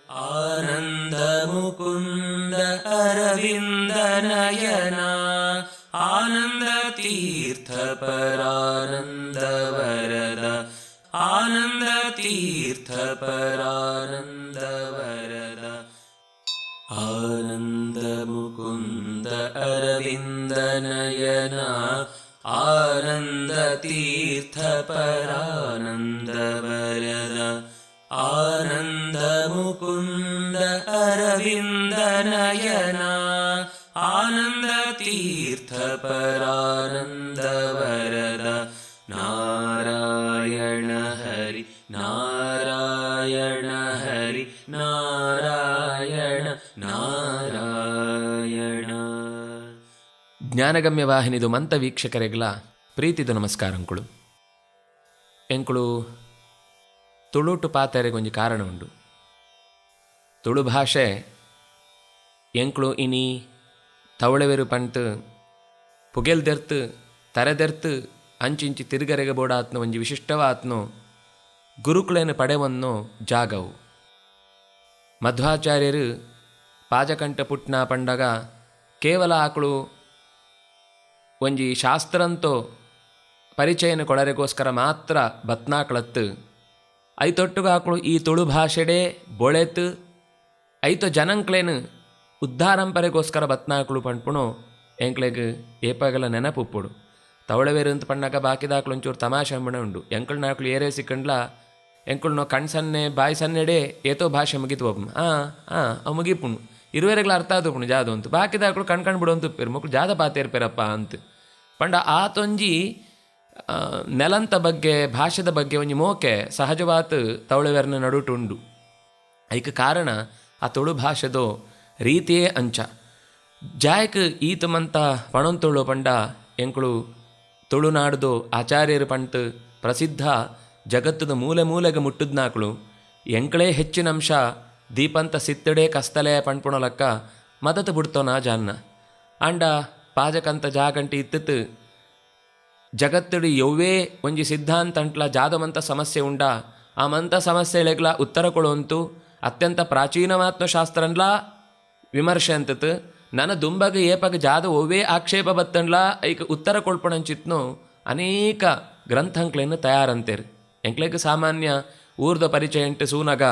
ಆನಂದ ಮುಕುಂದ ಅರವಿಂದ ನಯನ ಆನಂದ ತೀರ್ಥ ಪರಾನಂದ ವರದ ಆನಂದ ತೀರ್ಥ ಪರಾನಂದ ವರದ ಆನಂದ ಮುಕುಂದ ಅರವಿಂದ ನಯನ ಆನಂದ ತೀರ್ಥ ಪರಾನಂದ ವರದ ಆನಂದ ಮುಕುಂದ ಅರವಿಂದ ನಯನ ಆನಂದ ತೀರ್ಥ ಪರಾನಂದ ವರದ ನಾರಾಯಣ ಹರಿ ನಾರಾಯಣ ಹರಿ ನಾರಾಯಣ ನಾರಾಯಣ. ಜ್ಞಾನಗಮ್ಯ ವಾಹಿನಿದು ಮಂತ ವೀಕ್ಷಕರಿಗಳ ಪ್ರೀತಿದು ನಮಸ್ಕಾರಂಕುಳು. ಎಂಕುಳು ತುಳುಟು ಪಾತೆರೆಗೊಂಜಿ ಕಾರಣ ಉಂಡು. ತುಳು ಭಾಷೆ ಎಂಕುಳು ಇನಿ ತವಳೆವೆರು ಪಂಟ್ ಪುಗೆಲ್ದೆರ್ತು ತರೆದೆರ್ತು ಅಂಚಿಂಚಿ ತಿರುಗರೆಗೆ ಬೋಡಾತ್ನ ಒಂಜಿ ವಿಶಿಷ್ಟವಾತ್ನು ಗುರುಕುಲೇನು ಪಡೆವನ್ನೋ ಜಾಗವು. ಮಧ್ವಾಚಾರ್ಯರು ಪಾಜಕಂಠ ಪುಟ್ನ ಪಂಡಗ ಕೇವಲ ಆಕಳು ಒಂಜಿ ಶಾಸ್ತ್ರಂತೋ ಪರಿಚಯನ ಕೊಳರೆಗೋಸ್ಕರ ಮಾತ್ರ ಬತ್ನಾಕ್ಳತ್ತು ಐತೊಟ್ಟುಗ ಆಕಳು ಈ ತುಳು ಭಾಷೆಡೆ ಬೊಳೆತು ಐತೊ ಜನಂಕ್ಲೇನು ಉದ್ಧಾರಂಪರೆಗೋಸ್ಕರ ಬತ್ನಾಕ್ಳು ಪಂಡ್ಪುಣು ಎಂಕ್ಲೆಗ್ ಏಪಗಲ ನೆನಪುಪ್ಪುಡು. ತವಳವೇರು ಅಂತ ಪಣ್ಣಾಗ ಬಾಕಿದಾಕ್ಳು ಒಂಚೂರು ತಮಾಷೆ ಅಂಬಣ ಉಂಡು. ಎಂಕಳ್ನಾಕ್ಳು ಏರೇ ಸಿಕ್ಕಂಡ್ಲ ಎಂಕಳ್ನೋ ಕಣ್ ಸನ್ನೆ ಬಾಯಿ ಸನ್ನೆಡೆ ಏತೋ ಭಾಷೆ ಮುಗಿತು ಒಬ್ಬ ಅವು ಮುಗಿಪುಣು ಇರುವೆರೆಗ್ಲ ಅರ್ಥ ಆದಪುಣು ಜಾದು ಅಂತ ಬಾಕಿದಾಕ್ಳು ಕಣ್ಕಂಡು ಬಿಡು ಅಂತ ಉಪ್ಪಿರು ಮಕ್ಕಳು ಜಾದ ಪಾತೇರ್ಪೇರಪ್ಪ ಅಂತ ಪಂಡ ಆತೊಂಜಿ ನೆಲಂತ ಬಗ್ಗೆ ಭಾಷೆದ ಬಗ್ಗೆ ಒಂಜಿ ಮೋಕೆ ಸಹಜವಾತ್ ತವಳವೇರ್ನ ನಡುಟುಂಡು. ಐಕ ಕಾರಣ ಆ ತುಳು ಭಾಷೆದೋ ರೀತಿಯೇ ಅಂಚ ಜಾಯಕ್ ಈತಮಂತ ಪಣೊಂತುಳು ಪಂಡ ಎಂಕುಳು ತುಳುನಾಡ್ದು ಆಚಾರ್ಯರು ಪಂಟ್ ಪ್ರಸಿದ್ಧ ಜಗತ್ತದ ಮೂಲೆ ಮೂಲೆಗೆ ಮುಟ್ಟುದ್ನಾಕ್ಳು ಎಂಕಳೇ ಹೆಚ್ಚಿನ ಅಂಶ ದೀಪಂತ ಸಿತ್ತಡೆ ಕಸ್ತಲೆ ಪಂಡ್ಪುಣಲಕ್ಕ ಮದತ ಬಿಡ್ತೋನ ಜಾನ್ನ ಅಂಡ ಪಾಜಕಂತ ಜಾಗಂಟಿ ಇತ್ತಿತ್ತು ಜಗತ್ತಡಿ ಯವ್ವೇ ಒಂಜಿ ಸಿದ್ಧಾಂತ ಅಂಟ್ಲ ಜಾದಮಂತ ಸಮಸ್ಯೆ ಉಂಡ ಆ ಮಂತ ಸಮಸ್ಯೆಳೆಗ್ಲ ಉತ್ತರ ಕೊಡುವಂತು ಅತ್ಯಂತ ಪ್ರಾಚೀನವಾತ್ಮ ಶಾಸ್ತ್ರನ್ಲ ವಿಮರ್ಶೆ ಅಂತತ್ ನನ್ನ ದುಂಬಗ ಏಪಗ ಜಾದ ಒವ್ವೇ ಆಕ್ಷೇಪ ಬತ್ತಂಡ್ಲ ಐಕ ಉತ್ತರ ಕೊಳ್ಪಣಂಚಿತ್ನು ಅನೇಕ ಗ್ರಂಥಂಕ್ಲೇನು ತಯಾರಂತೇರು. ಎಂಕ್ಲೆಗ್ ಸಾಮಾನ್ಯ ಊರ್ದ ಪರಿಚಯ ಎಂಟು ಸೂನಗ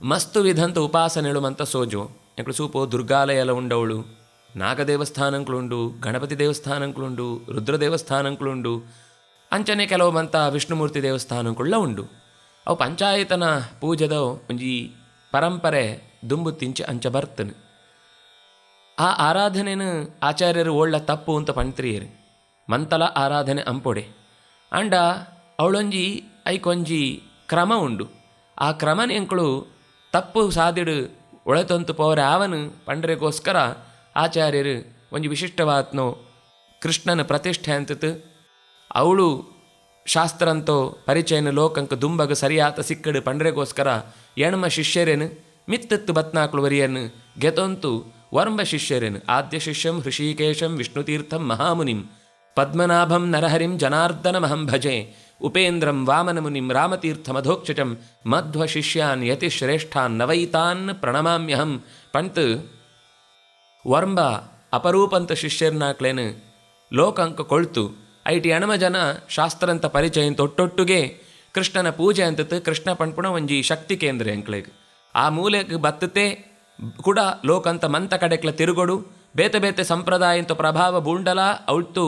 ಮಸ್ತು ವಿಧಂತ ಉಪಾಸನೆಳು ಮಂತ ಸೋಜು ಎಂಕ್ಳು ಸೂಪು ದುರ್ಗಾಲಯ ಎಲ್ಲ ಉಂಡವಳು ನಾಗ ದೇವಸ್ಥಾನಂಕ್ಳುಂಡು ಗಣಪತಿ ದೇವಸ್ಥಾನಂಕ್ಳುಂಡು ರುದ್ರ ದೇವಸ್ಥಾನಂಕ್ಳುಂಡು ಅಂಚನೆ ಕೆಲವು ಮಂತ ವಿಷ್ಣುಮೂರ್ತಿ ದೇವಸ್ಥಾನಂಕುಳ್ಳ ಉಂಡು. ಅವು ಪಂಚಾಯತನ ಪೂಜೆದ ಒಂಜಿ ಪರಂಪರೆ ದುಂಬು ತಿಂಚಿ ಅಂಚ ಬರ್ತನು. ಆ ಆರಾಧನೆನು ಆಚಾರ್ಯರು ಒಳ್ಳ ತಪ್ಪು ಅಂತ ಪಂತ್ರಿಯರು ಮಂತಲ ಆರಾಧನೆ ಅಂಪೊಡೆ ಅಂಡ ಅವಳೊಂಜಿ ಐಕೊಂಜಿ ಕ್ರಮ ಉಂಡು. ಆ ಕ್ರಮನ ಎಂಕಳು ತಪ್ಪು ಸಾದಿಡು ಒಳೆತಂತು ಪೋರೆ ಆವನು ಪಂಡ್ರೆಗೋಸ್ಕರ ಆಚಾರ್ಯರು ಒಂಜಿ ವಿಶಿಷ್ಟವಾತ್ನೋ ಕೃಷ್ಣನ ಪ್ರತಿಷ್ಠೆ ಅಂತತ್ ಅವಳು ಶಾಸ್ತ್ರಂತೋ ಪರಿಚಯನ ಲೋಕಂಕ ದುಂಬಗ ಸರಿಯಾತ ಸಿಕ್ಕಡು ಪಂಡ್ರೆಗೋಸ್ಕರ ಎಣ್ಮ ಶಿಷ್ಯರೇನು ಮಿತ್ತತ್ತು ಬತ್ನಾಕ್ಳು ವರಿಯನ್ನು ಗೆತೊಂತು ವರ್ಂಬ ಶಿಷ್ಯರೇನು ಆದ್ಯ ಶಿಷ್ಯಂ ಹೃಷಿಕೇಶಂ ವಿಷ್ಣುತೀರ್ಥಂ ಮಹಾಮುನಿಂ ಪದ್ಮನಾಭಂ ನರಹರಿಂ ಜನಾರ್ದನಮಹಂ ಭಜೆ ಉಪೇಂದ್ರಂ ವಾಮನಮುನಿಂ ರಾಮತೀರ್ಥಮಧೋಕ್ಷಜಂ ಮಧ್ವ ಶಿಷ್ಯಾನ್ ಯತಿಶ್ರೇಷ್ಠಾನ್ ನವೈತಾನ್ ಪ್ರಣಮಾಮ್ಯಹಂ ಪಂತ್ ವರ್ಂಬ ಅಪರೂಪಂತ ಶಿಷ್ಯರ್ನಾಕ್ಲೇನು ಲೋಕಂಕ ಕೊಳ್ತು ಐಟಿ ಅಣಮ ಜನ ಶಾಸ್ತ್ರಂತ ಪರಿಚಯ ತೊಟ್ಟೊಟ್ಟುಗೆ ಕೃಷ್ಣನ ಪೂಜೆ ಅಂತತ್ ಕೃಷ್ಣ ಪಂಡ್ಪುಣ ಒಂಜಿ ಶಕ್ತಿ ಕೇಂದ್ರ ಎಂಕ್ಲೆಗ್ ಆ ಮೂಲೆಗೆ ಬತ್ತತೆ ಕೂಡ ಲೋಕಂತ ಮಂತ ಕಡೆಕ್ಲ ತಿರುಗೊಡು ಬೇತೆ ಬೇತೆ ಸಂಪ್ರದಾಯಂತ ಪ್ರಭಾವ ಬೂಂಡಲ ಅವಳ್ತು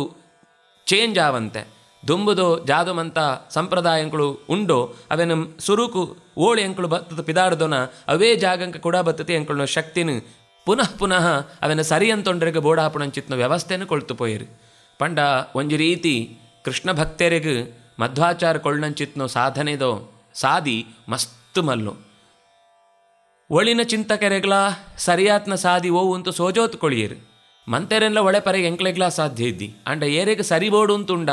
ಚೇಂಜ್ ಆವಂತೆ ದುಂಬುದು ಜಾದುಮಂತ ಸಂಪ್ರದಾಯಗಳು ಉಂಡೋ ಅವೇನು ಸುರುಕು ಓಳಿ ಎಂಕಳು ಬತ್ತದ ಪಿದಾಡ್ದೋನ ಅವೇ ಜಾಗಂಕ ಕೂಡ ಬತ್ತತೆ ಎಂಕಳನ ಶಕ್ತಿನ ಪುನಃ ಪುನಃ ಅವೆನ ಸರಿಯಂತೊಂಡ್ರೆಗೆ ಬೋಡಾಪುಣಂಚಿತ್ನ ವ್ಯವಸ್ಥೆನ ಕೊಳ್ತು ಪೋಯಿರು ಪಂಡ ಒಂಜಿ ರೀತಿ ಕೃಷ್ಣ ಭಕ್ತರಿಗೆ ಮಧ್ವಾಚಾರ ಕೊಳ್ಳಂಚಿತ್ನೋ ಸಾಧನೆದೋ ಸಾದಿ ಮಸ್ತ್ ಮಲ್ಲು ಒಳಿನ ಚಿಂತಕರೆಗ್ಲ ಸರಿಯಾತ್ನ ಸಾದಿ ಓವು ಅಂತ ಸೋಜೋತ್ ಕೊಳಿಯರು ಮಂತೆರೆಲ್ಲ ಒಳೆ ಪರೆಗೆ ಎಂಕ್ಲೆಗ್ಲಾ ಸಾಧ್ಯ ಇದ್ದಿ ಅಂಡ ಏರೆಗೆ ಸರಿ ಬೋಡು ಅಂತುಂಡ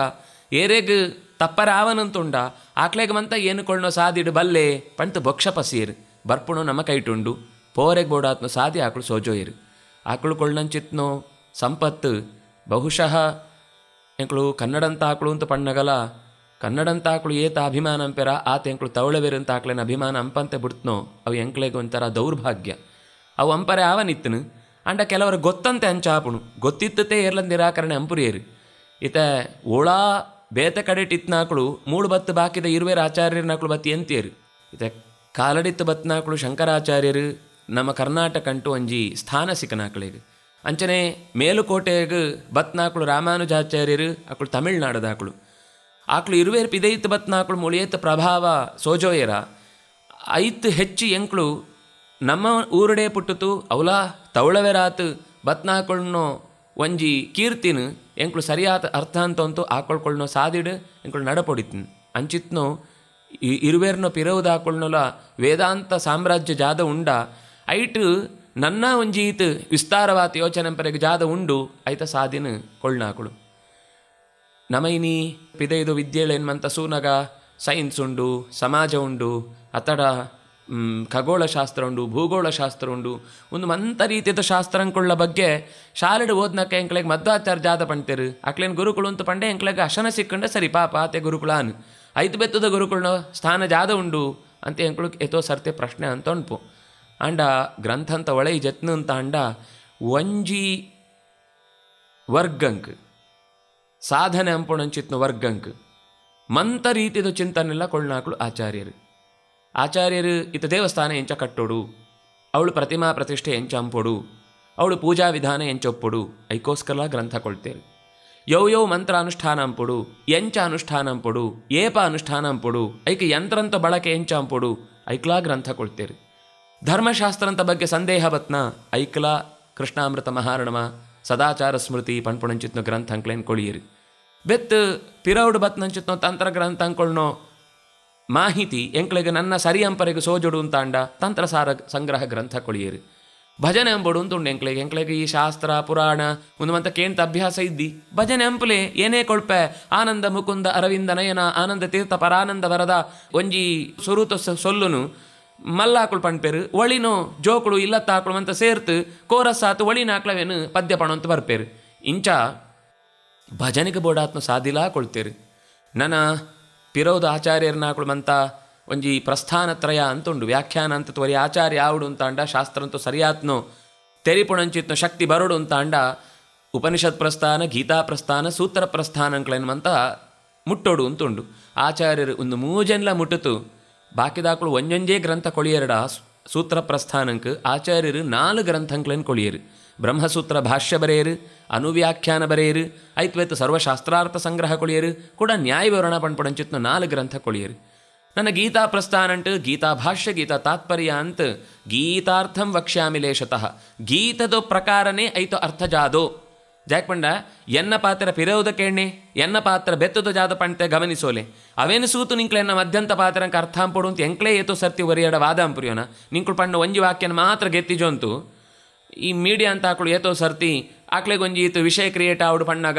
ಏರೆಗೆ ತಪ್ಪರ ಆವನಂತುಂಡ ಆಕ್ಲೆಗೆ ಮಂತ ಏನು ಕೊಳ್ಳೋ ಸಾದಿಡು ಬಲ್ಲೆ ಪಂತ ಬೊಕ್ಷ ಪಸೀರು ಬರ್ಪುಣು ನಮ್ಮ ಕೈಟುಂಡು ಪೋರೆಗೆ ಬೋಡಾತ್ನ ಸಾದಿ ಆಕಳು ಸೋಜೋಯಿರು ಆಕಳು ಕೊಳ್ಳಂಚಿತ್ನೋ ಸಂಪತ್ತು ಬಹುಶಃ ಎಂಕಳು ಕನ್ನಡಂತ ಆಕಳು ಅಂತ ಪಣ್ಣಗಲ ಕನ್ನಡಂತಾಕ್ಳು ಏತ ಅಭಿಮಾನ ಅಂಪೆರ ಆತ ಎಂಕ್ಳು ತವಳವೇರಂತ ಆಕ್ಲೇನ ಅಭಿಮಾನ ಅಂಪಂತೆ ಬಿಡ್ತನೋ ಅವು ಎಂಕ್ಲೆಗೆ ಒಂಥರ ದೌರ್ಭಾಗ್ಯ. ಅವು ಅಂಪರೆ ಆವನಿತ್ತನು ಅಂಡ ಕೆಲವರು ಗೊತ್ತಂತೆ ಅಂಚಾಪುಣು ಗೊತ್ತಿತ್ತತೆ ಏರ್ಲ ನಿರಾಕರಣೆ ಅಂಪುರಿಯರು ಈತ ಓಳಾ ಬೇತೆ ಕಡೆಟಿತ್ನಾಕ್ಳು ಮೂಡು ಬತ್ತು ಬಾಕಿದ ಇರುವೇರು ಆಚಾರ್ಯರನಾಕ್ಳು ಬತ್ತಿ ಎಂತಿಯರು. ಈತ ಕಾಲಡಿತ್ತು ಬತ್ನಾಕ್ಳು ಶಂಕರಾಚಾರ್ಯರು ನಮ್ಮ ಕರ್ನಾಟಕ ಅಂಟು ಒಂಜಿ ಸ್ಥಾನ ಸಿಕ್ಕನಾಕ್ಳಿಗೆ. ಅಂಚನೆ ಮೇಲುಕೋಟೆಗೆ ಬತ್ನಾಕ್ಳು ರಾಮಾನುಜಾಚಾರ್ಯರು ಆಕ್ಳು ತಮಿಳ್ನಾಡದಾಕ್ಳು. ಆಕ್ಳು ಇರುವೇರು ಪಿದೈತ್ ಬತ್ನಾಕ್ಳು ಮುಳಿಯತ್ ಪ್ರಭಾವ ಸೋಜೋಯರ ಐತ್ ಹೆಚ್ಚು ಎಂಕ್ಳು ನಮ್ಮ ಊರಡೆ ಪುಟ್ಟತು ಅವಲಾ ತವಳವೆರಾತು ಬತ್ನಾಕೊಳ್ನೋ ಒಂಜಿ ಕೀರ್ತಿನ ಎಂಕ್ಳು ಸರಿಯಾದ ಅರ್ಥ ಅಂತಂತೂ ಆಕೊಳ್ಕೊಳ್ನೋ ಸಾದಿಡು ಎಂಕ್ಳು ನಡಪೊಡಿತೀನಿ ಅಂಚಿತ್ನೋ ಇರುವೇರ್ನೋ ಪಿರವುದಾಕೊಳ್ನೋಲ ವೇದಾಂತ ಸಾಮ್ರಾಜ್ಯ ಜಾದ ಉಂಡ ಐಟು ನನ್ನ ಒಂಜೀತ್ ವಿಸ್ತಾರವಾದ ಯೋಚನೆ ಪರೆಗೆ ಜಾದ ಉಂಡು ಐತ ಸಾದಿನ ಕೊಳ್ನಾಕಳು ನಮೈನಿ ಪಿದೈದು ವಿದ್ಯೆಗಳು ಏನ್ಮಂತ ಸೂನಗ ಸೈನ್ಸ್ ಉಂಡು, ಸಮಾಜ ಉಂಡು, ಅತಡ ಖಗೋಳಶಾಸ್ತ್ರ ಉಂಡು, ಭೂಗೋಳಶಾಸ್ತ್ರ ಉಂಡು, ಒಂದು ಮಂತ ರೀತಿಯ ಶಾಸ್ತ್ರಂಕೊಳ್ಳ ಬಗ್ಗೆ ಶಾಲೆಡ್ ಓದ್ನಕ್ಕೆ ಎಂಕ್ಲೆಗೆ ಮಧ್ವಾಚಾರ್ಯ ಜಾದ ಪಂಡ್ತೇರು ಅಕ್ಲೇನು ಗುರುಕುಳು ಅಂತ ಪಂಡೆ ಎಂಕ್ಲೆಗೆ ಅಶನ ಸಿಕ್ಕಂಡೆ ಸರಿ ಪಾಪ ಆತೆ ಗುರುಕುಳಾನು ಐದು ಬೆತ್ತದ ಗುರುಕುಳನ ಸ್ಥಾನ ಜಾದ ಉಂಡು ಅಂತ ಎಂಕ್ಳು ಎತೋ ಸರ್ತೆ ಪ್ರಶ್ನೆ ಅಂತ ಉಂಟು ಅಂಡ ಗ್ರಂಥ ಅಂತ ಒಳೆ ಜತ್ನ ಅಂತ ಅಂಡ ಒಂಜಿ ವರ್ಗಂಕ್ ಸಾಧನೆ ಅಂಪುಣಂಚಿತ್ನ ವರ್ಗಂಕ್ ಮಂತ ರೀತಿಯ ಚಿಂತನೆಲ್ಲ ಕೊಳ್ನಾಕ್ಳು ಆಚಾರ್ಯರು ಇತ ದೇವಸ್ಥಾನ ಎಂಚ ಕಟ್ಟೋಡು, ಅವಳು ಪ್ರತಿಮಾ ಪ್ರತಿಷ್ಠೆ ಎಂಚ ಅಂಪೊಡು, ಅವಳು ಪೂಜಾ ವಿಧಾನ ಎಂಚೊಪ್ಪೊಡು ಐಕೋಸ್ಕರ ಗ್ರಂಥ ಕೊಳ್ತೇರು. ಯೌ ಮಂತ್ರ ಅನುಷ್ಠಾನ ಅಂಪೊಡು, ಎಂಚ ಅನುಷ್ಠಾನ ಅಂಪೊಡು, ಏಪ ಅನುಷ್ಠಾನ ಅಂಪೊಡು, ಐಕ ಯಂತ್ರಂತ ಬಳಕೆ ಎಂಚ ಅಂಪೊಡು ಐಕ್ಲಾ ಗ್ರಂಥ ಕೊಳ್ತೇರು. ಧರ್ಮಶಾಸ್ತ್ರಂತ ಬಗ್ಗೆ ಸಂದೇಹ ಬತ್ನ ಐಕ್ಲಾ ಕೃಷ್ಣಾಮೃತ ಮಹಾರಣಮ ಸದಾಚಾರ ಸ್ಮೃತಿ ಪಣ್ಪುಣಂಚಿತ್ನೋ ಗ್ರಂಥ ಅಂಕ್ಲೇನು ಕೊಳಿಯಿರಿ. ಬೆತ್ ಪಿರೌಡು ಬತ್ನಂಚಿತ್ನೋ ತಂತ್ರ ಗ್ರಂಥ ಅಂಕೊಳ್ನೋ ಮಾಹಿತಿ ಎಂಕ್ಲೆಗೆ ನನ್ನ ಸರಿ ಅಂಪರೆಗೆ ಸೋಜೊಡು ಅಂತ ಅಂಡ ತಂತ್ರಸಾರ ಸಂಗ್ರಹ ಗ್ರಂಥ ಕೊಳಿಯಿರಿ. ಭಜನೆ ಅಂಬೋಡು ಅಂತುಂಡು ಎಂಕ್ಲೆಗೆ ಈ ಶಾಸ್ತ್ರ ಪುರಾಣ ಒಂದು ಮಂತ ಕೇಂತ ಅಭ್ಯಾಸ ಇದ್ದಿ ಭಜನೆ ಅಂಪಲೆ ಏನೇ ಕೊಳ್ಪೆ ಆನಂದ ಮುಕುಂದ ಅರವಿಂದ ನಯನ ಆನಂದ ತೀರ್ಥ ಪರಾನಂದ ವರದ ಒಂಜಿ ಸುರುತ ಸೊಲ್ಲುನು ಮಲ್ಲಾಕುಳು ಪಣ್ಪೇರು ಒಳಿನೋ ಜೋಕುಳು ಇಲ್ಲತ್ತಾಕುಳು ಅಂತ ಸೇರ್ತು ಕೋರಸ್ಸಾತು ಒಳಿನಾಕ್ಳವೇನು ಪದ್ಯ ಪಣ ಅಂತ ಬರ್ಪೇರು. ಇಂಚ ಭಜನೆಗೆ ಬೋಡಾತ್ನ ಸಾದಿಲಾ ಕೊಳ್ತೇರು. ನನ್ನ ಪಿರೋದ ಆಚಾರ್ಯರನಾಕುಳು ಮಂತ ಒಂಜಿ ಪ್ರಸ್ಥಾನತ್ರಯ ಅಂತುಂಡು ವ್ಯಾಖ್ಯಾನ ಅಂತ ತ್ವರಿ ಆಚಾರ್ಯ ಯಾವುದು ಅಂತ ಅಂಡ ಶಾಸ್ತ್ರ ಅಂತೂ ಸರಿಯಾತ್ನೋ ತೆರಿಪುಣಂಚಿತ್ನೋ ಶಕ್ತಿ ಬರೋಡು ಅಂತ ಅಂಡ ಉಪನಿಷತ್ ಪ್ರಸ್ಥಾನ, ಗೀತಾ ಪ್ರಸ್ಥಾನ, ಸೂತ್ರ ಪ್ರಸ್ಥಾನಗಳೇನಂತ ಮುಟ್ಟೋಡು ಅಂತುಂಡು. ಆಚಾರ್ಯರು ಒಂದು ಮೂಜನ್ಲ ಮುಟ್ಟಿತು ಬಾಕಿದಾಕಳು ಒಂಜೊಂಜೇ ಗ್ರಂಥ ಕೊಳಿಯರಡ ಸೂತ್ರ ಪ್ರಸ್ಥಾನಕ್ಕೆ ಆಚಾರ್ಯರು 4 ಗ್ರಂಥಗಳೇನು ಕೊಳಿಯರು. ಬ್ರಹ್ಮಸೂತ್ರ ಭಾಷ್ಯ ಬರೆಯರು, ಅನುವ್ಯಾಖ್ಯಾನ ಬರೆಯರು, ಐತ್ವೇತ್ ಸರ್ವಶಾಸ್ತ್ರಾರ್ಥ ಸಂಗ್ರಹ ಕೊಳಿಯರು ಕೂಡ ನ್ಯಾಯ ವಿವರಣ ಪಣ್ಪುಡಂಚಿತ್ನ 4 ಗ್ರಂಥ ಕೊಳಿಯರು. ನನ್ನ ಗೀತಾ ಪ್ರಸ್ಥಾನ ಅಂಟು ಗೀತಾ ಭಾಷ್ಯ ಗೀತಾ ತಾತ್ಪರ್ಯ ಅಂತ ಗೀತಾರ್ಥಂ ವಕ್ಷ್ಯಾಮಿ ಲೇಷತಃ ಗೀತದ ಪ್ರಕಾರನೇ ಐತು ಅರ್ಥ ಜಾದೋ ಜಾಕ್ಪಂಡ ಎನ್ನ ಪಾತ್ರ ಪಿರೋದ ಕೇಣೆ ಎನ್ನ ಪಾತ್ರ ಬೆತ್ತದ ಜಾದ ಪಂಟೆ ಗಮನಿಸೋಲೆ ಅವೇನು ಸೂತು ನಿಂಕ್ಲೆ ಎನ್ನ ಮಧ್ಯಂತ ಪಾತ್ರಂಕ ಅರ್ಥ ಅಂಪೊಡು ಅಂತ ಎಂಕ್ಲೇ ಏತೋ ಸರ್ತಿ ಒರಿಯಡ ವಾದ ಅಂಪುರಿಯೋನ ನಿಂಕ್ಳು ಪಂಡ ಒಂಜಿ ವಾಕ್ಯನ ಮಾತ್ರ ಗೆತ್ತಿಜೋಂತು ಈ ಮೀಡಿಯಾ ಅಂತ ಹಾಕಳು ಏತೋ ಸರ್ತಿ ಆಕ್ಳೆಗೆ ಒಂಜಿ ಈತು ವಿಷಯ ಕ್ರಿಯೇಟ್ ಆವಡು ಪಣ್ಣಾಗ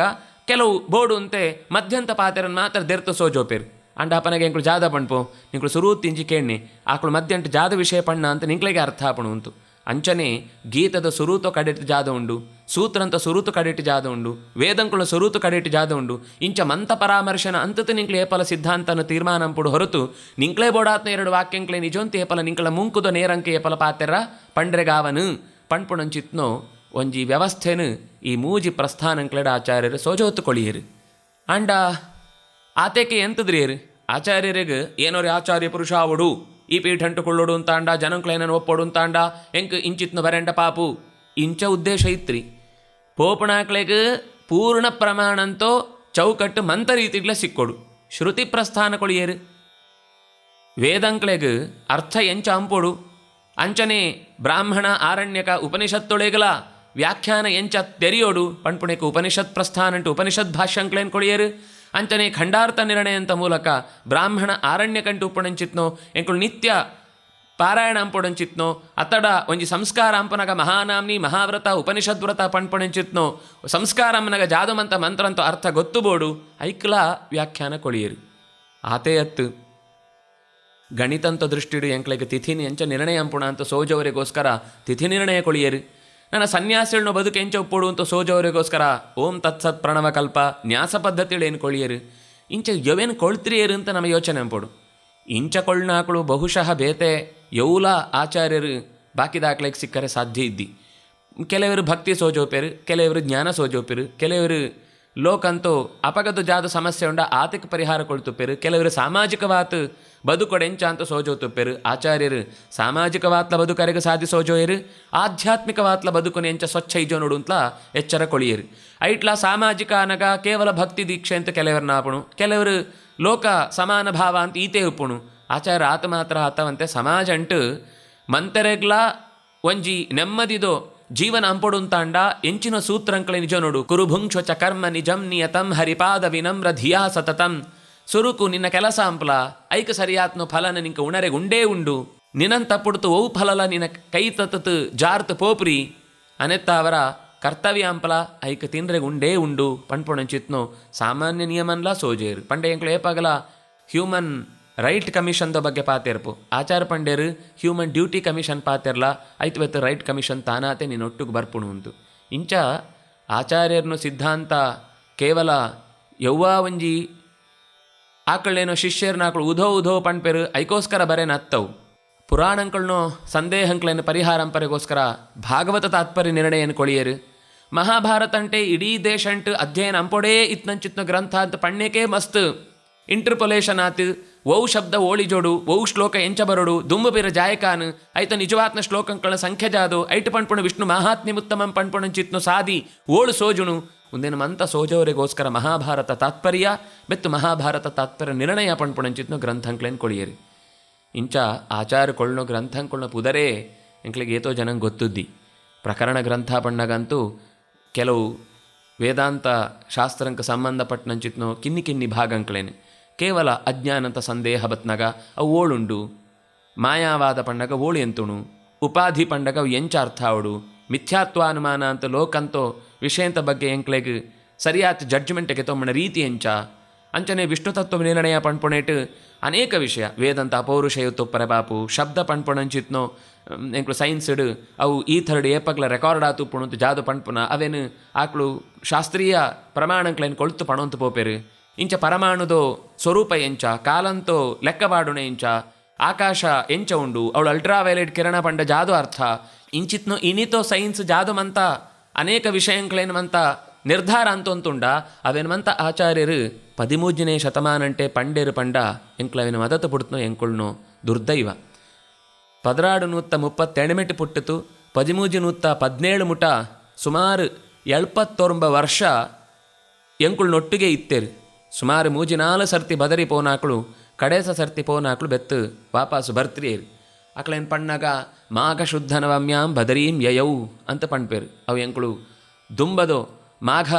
ಕೆಲವು ಬೋರ್ಡು ಅಂತೆ ಮಧ್ಯಂತ ಪಾತ್ರನ ಮಾತ್ರ ದೆರ್ತು ಸೋಜೋಪೇರು ಅಂಡ ಅಪ್ಪನಾಗೆ ಎಂಕ್ಳು ಜಾದ ಪಣ್ಪು ನಿಂಕ್ಳು ಸುರೂ ತಿಂಜಿ ಕೇಣೆ ಆಕಳು ಮಧ್ಯಂಟ ಜಾದ ವಿಷಯ ಪಣ್ಣ ಅಂತ ನಿಂಕ್ಲೆಗೆ ಅರ್ಥ ಆಪಣು ಅಂತು ಅಂಚನೆ ಗೀತದ ಸುರೂತು ಕಡೆಟ್ಟು ಜಾದ ಉಂಡು, ಸೂತ್ರಂತ ಸುರೂತು ಕಡೆಟ್ಟು ಜಾದ ಉಂಡು, ವೇದಂಕುಳ ಸುರೂತು ಕಡೆಟ್ಟು ಜಾದ ಉಂಡು. ಇಂಚ ಮಂತ ಪರಾಮರ್ಶನ ಅಂತತ ನಿಂಕ್ಲೆ ಏಪಲ ಸಿದ್ಧಾಂತನ ತೀರ್ಮಾನ ಅಂಪುಡು ಹೊರತು ನಿಂಕ್ಲೆ ಬೋಡಾತ್ನ 2 ವಾಕ್ಯಂಕ್ಲೆ ನಿಜೊಂತ ಏಪಲ ನಿಂಕ್ಳ ಮುಂಕುದ ನೇರಂಕೆ ಏಪಲ ಪಾತೆರ ಪಂಡ್ರೆಗಾವನು ಪಣ್ಪುಣಂಚಿತ್ನೋ ಒಂಜಿ ವ್ಯವಸ್ಥೆನು ಈ ಮೂಜಿ ಪ್ರಸ್ಥಾನಂಕ್ಲೆಡ ಆಚಾರ್ಯರು ಸೋಜೋತು ಕೊಳಿಯರು. ಅಂಡ ಆತೇಕೆ ಎಂತದ್ರಿಯರು ಆಚಾರ್ಯರಿಗೆ ಏನೋರಿ ಆಚಾರ್ಯ ಪುರುಷ ಅವಡು ಈ ಪೀಠ ಅಂಟುಕೊಳ್ಳೋಡು ಅಂತ ಅಂಡ ಜನಂಕ್ಲೇನನ್ನು ಒಪ್ಪೋಡು ಅಂತ ಅಂಡ ಎಂಕ್ ಇಂಚಿತ್ನ ಬರೆಂಡ ಪಾಪು ಇಂಚ ಉದ್ದೇಶ ಇತ್ರಿ. ಪೋಪಣಾಕ್ಲೆಗೆ ಪೂರ್ಣ ಪ್ರಮಾಣಂತೋ ಚೌಕಟ್ಟು ಮಂತ ರೀತಿಗ್ಲ ಸಿಕ್ಕೊಡು ಶ್ರುತಿ ಪ್ರಸ್ಥಾನ ಕೊಳಿಯರು. ವೇದಂಕ್ಲೆಗೆ ಅರ್ಥ ಎಂಚ ಅಂಪೊಡು ಅಂಚನೆ ಬ್ರಾಹ್ಮಣ ಆರಣ್ಯಕ ಉಪನಿಷತ್ತೊಳೆಗಲ ವ್ಯಾಖ್ಯಾನ ಎಂಚ ತೆರಿಯೋಡು ಪಣ್ಪುಣೆಗೆ ಉಪನಿಷತ್ ಪ್ರಸ್ಥಾನ ಅಂಟು ಉಪನಿಷತ್ ಭಾಷ್ಯಂಕ್ಲೇನು ಕೊಳಿಯರು. ಅಂಚನೆ ಖಂಡಾರ್ಥ ನಿರ್ಣಯ ಅಂತ ಮೂಲಕ ಬ್ರಾಹ್ಮಣ ಆರಣ್ಯಕಂಟು ಉಪ್ಪುಣಂಚಿತ್ನೋ ಎಂಕುಳು ನಿತ್ಯ ಪಾರಾಯಣ ಅಂಪುಡಂಚಿತ್ನೋ ಅತಡ ಒಂಜಿ ಸಂಸ್ಕಾರ ಅಂಪನಗ ಮಹಾನಾಮ್ನಿ ಮಹಾವ್ರತ ಉಪನಿಷದ್ವ್ರತ ಪಣ್ಪುಣಂಚಿತ್ನೋ ಸಂಸ್ಕಾರ ಅಮ್ಮನಗ ಜಾದುಮಂತ ಮಂತ್ರಂತ ಅರ್ಥ ಗೊತ್ತುಬೋಡು ಐಕ್ಲ ವ್ಯಾಖ್ಯಾನ ಕೊಳಿಯರು. ಆತೇ ಅತ್ತು ಗಣಿತಂತ ದೃಷ್ಟಿಡು ಎಂಕ್ಲೆಗೆ ತಿಥಿನಿ ಎಂಚ ನಿರ್ಣಯ ಅಂಪುಣ ಅಂತ ಸೋಜವರಿಗೋಸ್ಕರ ತಿಥಿ ನಿರ್ಣಯ ಕೊಳಿಯರು. ನನ್ನ ಸನ್ಯಾಸಿಗಳನ್ನ ಬದುಕು ಎಂಚ ಒಪ್ಪೋಡು ಅಂತ ಸೋಜವರಿಗೋಸ್ಕರ ಓಂ ತತ್ಸತ್ ಪ್ರಣವ ಕಲ್ಪ ನ್ಯಾಸ ಪದ್ಧತಿಗಳು ಏನು ಕೊಳಿಯರು. ಇಂಚ ಯವೇನು ಕೊಳ್ತ್ರಿಯರು ಅಂತ ನಮ್ಮ ಯೋಚನೆ ಅಂಪೋಡು. ಇಂಚ ಕೊಳ್ನಾಕಳು ಬಹುಶಃ ಬೇತೆ ಯೌಲ ಆಚಾರ್ಯರು ಬಾಕಿದಾಕ್ಲಿಕ್ಕೆ ಸಿಕ್ಕರೆ ಸಾಧ್ಯ ಇದ್ದಿ. ಕೆಲವರು ಭಕ್ತಿ ಸೋಜೋಪೇರು, ಕೆಲವರು ಜ್ಞಾನ ಸೋಜೋಪೇರು, ಕೆಲವರು ಲೋಕಂತೂ ಅಪಗತ ಜಾದ ಸಮಸ್ಯೆ ಉಂಡ ಆತಕ್ಕೆ ಪರಿಹಾರ ಕೊಳ್ತುಪ್ಪೇರು, ಕೆಲವರು ಸಾಮಾಜಿಕವಾತ್ ಬದುಕೊಡೆಂಚ ಅಂತ ಸೋಜೋತುಪ್ಪೇರು. ಆಚಾರ್ಯರು ಸಾಮಾಜಿಕವಾತ್ಲ ಬದುಕರೆಗೆ ಸಾಧಿ ಸೋಜೋಯರು, ಆಧ್ಯಾತ್ಮಿಕವಾತ್ಲ ಬದುಕುನೆ ಎಂಚ ಸ್ವಚ್ಛ ಇಜೋ ನೋಡು ಅಂತಲ ಎಚ್ಚರ ಕೊಳಿಯರು. ಐಟ್ಲ ಸಾಮಾಜಿಕ ಅನಗ ಕೇವಲ ಭಕ್ತಿ ದೀಕ್ಷೆ ಅಂತ ಕೆಲವರು ನಾಪುಣು, ಕೆಲವರು ಲೋಕ ಸಮಾನ ಭಾವ ಅಂತ ಈತೆ ಉಪ್ಪುಣು. ಆಚಾರ್ಯ ಆತ ಮಾತ್ರ ಆತವಂತೆ ಸಮಾಜ ಅಂಟು ಮಂತೆರೆಗ್ಲ ಒಂಜಿ ನೆಮ್ಮದಿದೋ ಜೀವನ ಅಂಪೊಡುಂತಾಂಡ ಎಂಚಿನ ಸೂತ್ರಂಕಳೆ ನಿಜ ನೋಡು. ಕುರುಭುಂಕ್ಷ ಕರ್ಮ ನಿಜಂ ನಿಯತಂ ಹರಿಪಾದ ವಿನಮ್ರ ಧಿಯಾ ಸತತಂ. ಸುರುಕು ನಿನ್ನ ಕೆಲಸ ಅಂಪ್ಲ ಐಕ ಸರಿಯಾತ್ನು ಫಲನ ನಿಂಕ ಉಣರೆಗೆ ಉಂಡೇ ಉಂಡು. ನಿನಂತಪ್ಪುಡ್ತು ಓ ಫಲಲ ನಿನ್ನ ಕೈ ತತತ್ ಜಾರ್ತ್ ಪೋಪ್ರಿ ಅನೆತ್ತ ಅವರ ಕರ್ತವ್ಯ ಅಂಪಲ ಐಕ ತಿನ್ರೆಗೆ ಉಂಡೇ ಉಂಡು ಪಣ್ಪೊಣಂಚಿತ್ನೋ ಸಾಮಾನ್ಯ ನಿಯಮನ್ಲ ಸೋಜೇರು. ಪಂಡೆ ಎಂಕ್ಳು ಏಪಾಗಲ ಹ್ಯೂಮನ್ ರೈಟ್ ಕಮಿಷನ್ದ ಬಗ್ಗೆ ಪಾತೆರ್ಪು. ಆಚಾರ ಪಂಡೇರು ಹ್ಯೂಮನ್ ಡ್ಯೂಟಿ ಕಮಿಷನ್ ಪಾತೆರ್ಲ ಐತ್ವತ್ತು ರೈಟ್ ಕಮಿಷನ್ ತಾನಾತೆ ನೀನು ಒಟ್ಟಿಗೆ ಬರ್ಪುಣು ಅಂತು. ಇಂಚ ಆಚಾರ್ಯರ್ನು ಸಿದ್ಧಾಂತ ಕೇವಲ ಯವ್ವಾ ಒಂಜಿ ಆಕಳೇನೋ ಶಿಷ್ಯರ್ನಾಕಳು ಉಧೋ ಉಧೋ ಪಣ್ಪೆರು ಐಕೋಸ್ಕರ ಬರೇನ ಹತ್ತವು. ಪುರಾಣಂಕಳನ್ನೋ ಸಂದೇಹಂಕ್ಳೇನು ಪರಿಹಾರಂಪರೆಗೋಸ್ಕರ ಭಾಗವತ ತಾತ್ಪರ್ಯ ನಿರ್ಣಯನ ಕೊಳಿಯರು. ಮಹಾಭಾರತ ಅಂಟೆ ಇಡೀ ದೇಶ ಅಂಟು ಅಧ್ಯಯನ ಅಂಪೊಡೇ ಇತ್ನಂಚಿತ್ನ ಗ್ರಂಥ ಅಂತ ಪಣ್ಯಕ್ಕೆ ಮಸ್ತ್ ಇಂಟರ್ಪೊಲೇಷನ್ ಆತು. ವೌ ಶಬ್ದ ಓಳಿ ಜೋಡು, ವೌ ಶ್ಲೋಕ ಎಂಚ ಬರೋಡು, ದುಂಬ ಬೇರ ಜಾಯಕಾನ್ ಐತ ನಿಜವಾತ್ನ ಶ್ಲೋಕಂಕಳ ಸಂಖ್ಯೆ ಜಾದು ಐಟು ಪಣ್ಪುಣ ವಿಷ್ಣು ಮಹಾತ್ಮ್ಯ ಉತ್ತಮಂ ಪಣ್ಪುಣಂಚಿತ್ನು ಸಾದಿ ಓಳು ಸೋಜುಣು ಒಂದೇನು ಮಂತ ಸೋಜೋರಿಗೋಸ್ಕರ ಮಹಾಭಾರತ ತಾತ್ಪರ್ಯ ಬೆತ್ತು ಮಹಾಭಾರತ ತಾತ್ಪರ್ಯ ನಿರ್ಣಯ ಪಣ್ಪುಣಂಚಿತ್ನು ಗ್ರಂಥಂಕ್ಳೇನು ಕೊಳಿಯರಿ. ಇಂಚ ಆಚಾರ ಕೊಳ್ಳೋ ಗ್ರಂಥಂಕೊಳ್ನ ಪುದರೇ ಎಂಕ್ಳಿಗೆ ಏತೋ ಜನಂಗೆ ಗೊತ್ತುದ್ದಿ. ಪ್ರಕರಣ ಗ್ರಂಥ ಪಣ್ಣಗಂತೂ ಕೆಲವು ವೇದಾಂತ ಶಾಸ್ತ್ರಂಕ ಸಂಬಂಧಪಟ್ಟನಂಚಿತ್ನೋ ಕಿನ್ನಿ ಕಿನ್ನಿ ಭಾಗಂಕ್ಳೇನು ಕೇವಲ ಅಜ್ಞಾನಂತ ಸಂದೇಹ ಬತ್ನಾಗ ಅವು ಓಳುಂಡು. ಮಾಯಾವಾದ ಪಂಡಗ ಓಳು ಎಂತುಣು, ಉಪಾಧಿ ಪಂಡಗ ಅವು ಎಂಚ ಅರ್ಥ ಅವಡು, ಮಿಥ್ಯಾತ್ವಾನುಮಾನ ಅಂತ ಲೋಕಂತೋ ವಿಷಯಂತ ಬಗ್ಗೆ ಎಂಕ್ಲೆಗ್ ಸರಿಯಾದ ಜಡ್ಜ್ಮೆಂಟ್ಗೆ ತೊಮ್ಮನ ರೀತಿ ಎಂಚ ಅಂಚನೆ ವಿಷ್ಣು ತತ್ವ ನಿರ್ಣಯ ಪಣ್ಪುಣೇಟ್ ಅನೇಕ ವಿಷಯ ವೇದಂತ ಅಪೌರುಷಯುತ್ತೋ ಪರಪಾಪು ಶಬ್ದ ಪಣ್ಪುಣಂಚಿತ್ನೋ ಎಂಕ್ಳು ಸೈನ್ಸ್ಡ್ ಅವು ಈ ಥರಡ್ ಏಪಗ್ಲ ರೆಕಾರ್ಡ್ ಆತು ಪುಣಂತು ಜಾದು ಪಣ್ಪುನ ಅವೇನು ಆಕ್ಳು ಶಾಸ್ತ್ರೀಯ ಪ್ರಮಾಣಂಕ್ಳೇನು ಕೊಳ್ತು ಪಣಂತು ಪೋಪೇರು. ಇಂಚ ಪರಮಾಣುದೋ ಸ್ವರೂಪ ಎಂಚ ಕಾಲಂತೋ ಲೆಕ್ಕಬಾಡುಣೆ ಎಂಚ ಆಕಾಶ ಎಂಚ ಉಂಡು ಅವಳು ಅಲ್ಟ್ರಾವೈಲೆಟ್ ಕಿರಣ ಪಂಡ ಜಾದು ಅರ್ಥ ಇಂಚಿತ್ನೋ ಇನಿತೋ ಸೈನ್ಸ್ ಜಾದು ಮಂತ ಅನೇಕ ವಿಷಯಂಕ್ಳೇನು ಮಂತ ನಿರ್ಧಾರ ಅಂತೊಂತುಂಡ ಅವೇನು ಆಚಾರ್ಯರು 13ನೇ ಶತಮಾನಂಟೆ ಪಂಡೇರು ಪಂಡ ಎಂಕ್ಲವೇನು ಮದತು ಪುಡ್ತನೋ ಎಂಕುಳ್ನೋ ದುರ್ದೈವ. 1638 ಪುಟ್ಟಿತು 1317 ಮುಟ ಸುಮಾರು 79 ವರ್ಷ ಎಂಕುಳ್ನೊಟ್ಟಿಗೆ ಇತ್ತೇರು. ಸುಮಾರು 3-4 ಸರ್ತಿ ಬದರಿ ಪೋನಾಕಳು ಕಡೇಸ ಸರ್ತಿ ಪೋನಾಕಳು ಬೆತ್ತು ವಾಪಸ್ಸು ಬರ್ತಿರೇರು. ಆಕಳೇನು ಪಣ್ಣಾಗ ಮಾಘ ಶುದ್ಧ ನವಮ್ಯಾಂ ಬದರೀಂ ಯಯೌ ಅಂತ ಪಣ್ಪೇರು. ಅವು ಎಂಕಳು ದುಂಬದೋ ಮಾಘ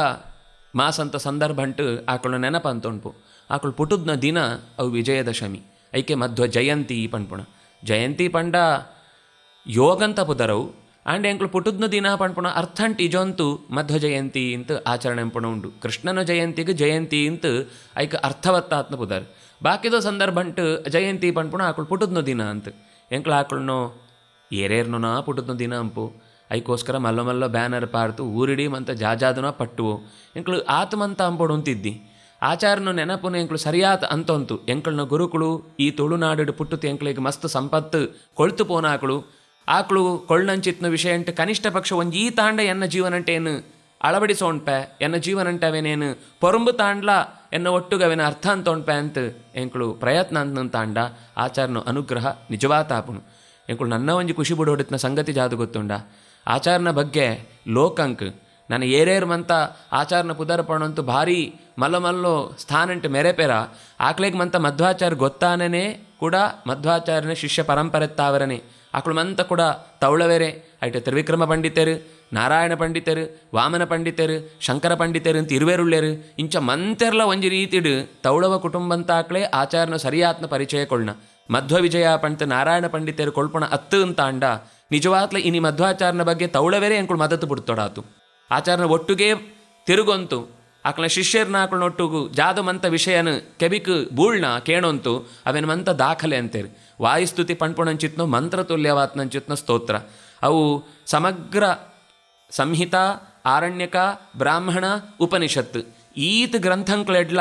ಮಾಸಂತ ಸಂದರ್ಭ ಅಂಟು ಆಕಳು ನೆನಪಂತೊಂಡ್ಪು. ಆಕಳು ಪುಟುದ್ನ ದಿನ ಅವು ವಿಜಯದಶಮಿ ಐಕೆ ಮಧ್ವ ಜಯಂತಿ ಪಣ್ಪುಣ. ಜಯಂತಿ ಪಂಡ ಯೋಗಂತ ಪುದರವು ಆಂಡ್ ಎಂಕ್ಳು ಪುಟುದ್ನ ದಿನ ಪಣ್ಪುಣ ಅರ್ಥಂಟ್ ಇಜೊಂತು ಮಧ್ವ ಜಯಂತಿ ಅಂತ ಆಚರಣೆ ಎಂಪುಣ ಉಂಡು. ಕೃಷ್ಣನ ಜಯಂತಿಗೆ ಜಯಂತಿ ಅಂತ ಐಕ ಅರ್ಥವತ್ತಾತ್ನ ಪುದರ್. ಬಾಕಿದೋ ಸಂದರ್ಭ ಅಂಟು ಜಯಂತಿ ಪಣ್ಪುಣ ಆಕಳು ಪುಟುದ್ನ ದಿನ ಅಂತ ಎಂಕ್ಳು ಆಕಳನ್ನೋ ಏರೇರ್ನೋ ಪುಟುದ್ನ ದಿನ ಅಂಪು ಐಕೋಸ್ಕರ ಮಲ್ಲ ಮಲ್ಲ ಬ್ಯಾನರ್ ಪಾರ್ತು ಊರಿಡಿ ಮಂತ ಜಾಜಾದನ ಪಟ್ಟುವು ಎಂಕ್ಳು ಆತ್ಮಂತ ಅಂಪೊಡು ಅಂತಿದ್ದಿ. ಆಚಾರನ ನೆನಪುನ ಎಂಕ್ಳು ಸರಿಯಾದ ಅಂತಂತು ಎಂಕ್ಳನ್ನ ಗುರುಕುಳು ಈ ತುಳುನಾಡು ಪುಟ್ಟುತ್ತು ಎಂಕ್ಳಿಗೆ ಮಸ್ತ್ ಸಂಪತ್ತು ಕೊಳ್ತು ಪೋನಾಕಳು ಆಕಳು ಕೊಳ್ಳಂಚಿತ್ನ ವಿಷಯ ಅಂಟು ಕನಿಷ್ಠ ಪಕ್ಷ ಒಂದು ಈ ತಾಂಡ ಎನ್ನ ಜೀವನಂಟೇನು ಅಳವಡಿಸೋಣ್ಪೆ ಎನ್ನ ಜೀವನಂಟ ಅವೇನೇನು ಪೊರಂಬು ತಾಂಡ್ಲ ಎನ್ನ ಒಟ್ಟುಗವೇನ ಅರ್ಥ ಅಂತೋಣ್ಪೆ ಅಂತ ಎಂಕ್ಳು ಪ್ರಯತ್ನ ಅಂತ ತಾಂಡ ಆಚಾರನ ಅನುಗ್ರಹ ನಿಜವಾತಾಪುಣು. ಎಂಕ್ಳು ನನ್ನ ಒಂಜಿ ಖುಷಿ ಬಿಡೋಡಿತ್ನ ಸಂಗತಿ ಜಾದು ಗೊತ್ತುಂಡ. ಆಚಾರನ ಬಗ್ಗೆ ಲೋಕಂಕ್ ನಾನು ಏರೇರು ಮಂತ ಆಚಾರನ ಪುದರ್ಪಣಂತೂ ಭಾರಿ ಮಲ್ಲೋ ಸ್ಥಾನಂಟು ಮೆರೆಪೆರ ಆಕ್ಳಿಗೆ ಮಂತ ಮಧ್ವಾಚಾರ್ಯ ಗೊತ್ತಾನೇ ಕೂಡ ಮಧ್ವಾಚಾರ್ಯನ ಶಿಷ್ಯ ಪರಂಪರೆತ್ತಾವರನೇ ಆಕಳು ಮಂತ ಕೂಡ ತವಳವೇರೆ ಐಟ ತ್ರಿವಿಕ್ರಮ ಪಂಡಿತರು ನಾರಾಯಣ ಪಂಡಿತರು ವಾಮನ ಪಂಡಿತರು ಶಂಕರ ಪಂಡಿತರು ಅಂತ ಇರುವೇರುಳ್ಳೇರು ಇಂಚ ಮಂತೆರ್ಲ ಒಂಜಿ ರೀತಿಡು ತವಳವ ಕುಟುಂಬಂತ ಆಕಳೇ ಆಚಾರನ ಸರಿಯಾತ್ನ ಪರಿಚಯ ಕೊಳ್ನ ಮಧ್ವ ವಿಜಯ ಪಂಡಿತ ನಾರಾಯಣ ಪಂಡಿತರು ಕೊಳ್ಪಣ ಅತ್ತು ಅಂತ ಅಂಡ ನಿಜವಾತ್ಲ ಇನಿ ಮಧ್ವಾಚಾರ್ಯನ ಬಗ್ಗೆ ತವಳವೇರೆ ಎಂಕಳು ಮದತ್ತು ಬಿಡ್ತೊಡಾತು. ಆಚಾರನ ಒಟ್ಟುಗೆ ತಿರುಗೊಂತು ಆಕಳ ಶಿಷ್ಯರ್ನ ಆಕಳನೊಟ್ಟುಗು ಜಾದು ಮಂತ ವಿಷಯನ ಕೆಬಿಕ್ ಬೂಳ್ನ ಕೇಣೊಂತು ಅವೇನು ಮಂತ ದಾಖಲೆ ಅಂತೇರಿ. ವಾಯುಸ್ತುತಿ ಪಣ್ಪುಣಂಚಿತ್ನೋ ಮಂತ್ರ ತುಲ್ಯವಾತ್ನಂಚಿತ್ನೋ ಸ್ತೋತ್ರ ಅವು ಸಮಗ್ರ ಸಂಹಿತ ಆರಣ್ಯಕ ಬ್ರಾಹ್ಮಣ ಉಪನಿಷತ್ ಈತ್ ಗ್ರಂಥಂಕ್ಳೆಡ್ಲ